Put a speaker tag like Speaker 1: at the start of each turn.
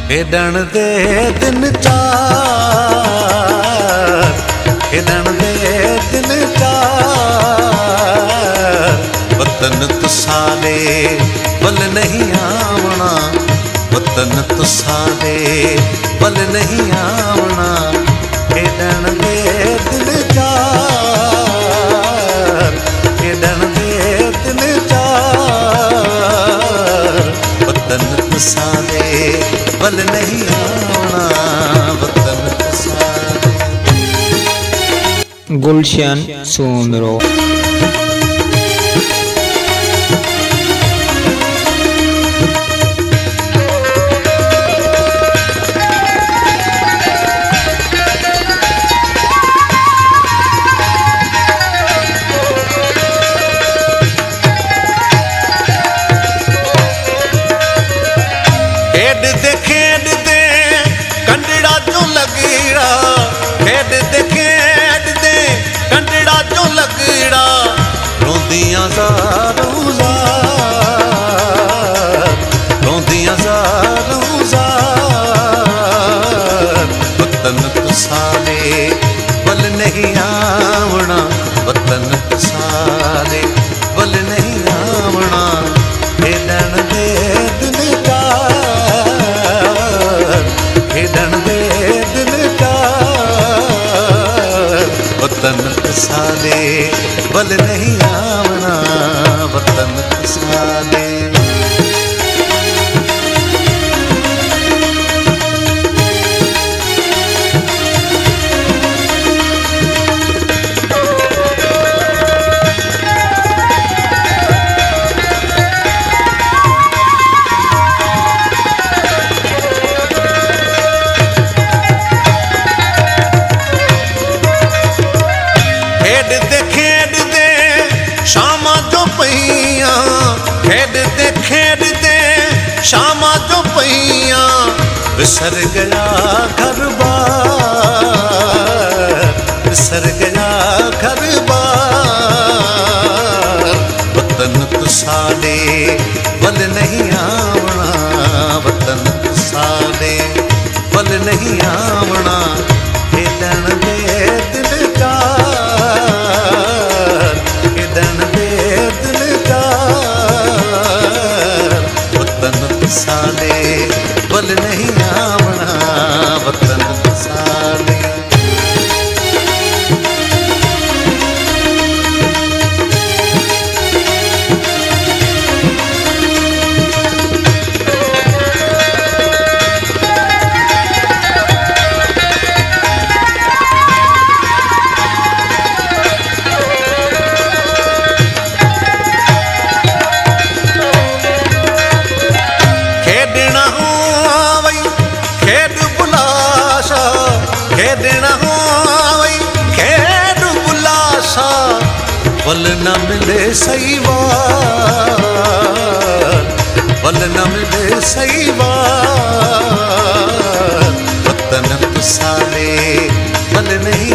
Speaker 1: खेडण दे दिन चार, खेडण दे दिन चार, वतन तुसारे बल नहीं आवना, वतन तुसारे बल नहीं आवना। खेडण दे दिन चार, खेडण दे दिन चार, वतन तुसारे बल नहीं आवना, वतन तुसारे।
Speaker 2: गुलशन सोमरो।
Speaker 1: खेडते कंडड़ा चो लगड़ा, खेडते कंडड़ा चो लगड़ा, रोंदियां ज़ारूं ज़ार, रोंदियां ज़ारूं ज़ार, वतन तुसारे बल नहीं आवना, वतन तुसारे बल नहीं आवना। खेडण दे दिन चार, खेडण दे दिन चार, वतन तुसारे बल नहीं आवना, वतन तुसारे। खेडते शामां जो पईयां, खेडते शामां जो पईयां, विसर गया घर बार, विसर गया घर बार, वतन तुसारे बल नहीं आवना, वतन तुसारे बल नहीं आवना। खेडण दे दिन चार, खेडण दे दिन चार, वतन तुसारे बल नहीं आवना, वतन तुसारे। खेडना हो वई खेड बुलाशा, खेडना हो वई खेड बुलाशा, बल न मिले सही वार, बल न मिले सही वार, वतन तुसारे बल नहीं